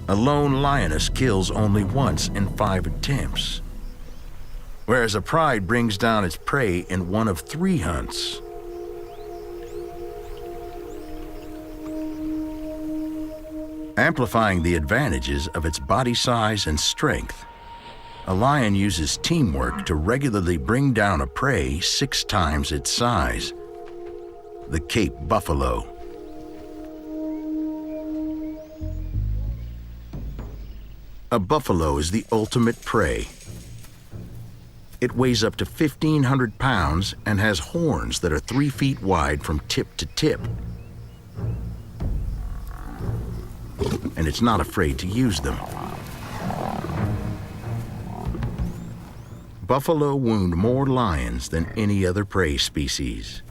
A lone lioness kills only once in 5 attempts, whereas a pride brings down its prey in 1 of 3 hunts. Amplifying the advantages of its body size and strength, a lion uses teamwork to regularly bring down a prey 6 times its size, the Cape buffalo. A buffalo is the ultimate prey. It weighs up to 1,500 pounds and has horns that are 3 feet wide from tip to tip. And it's not afraid to use them. Buffalo wound more lions than any other prey species.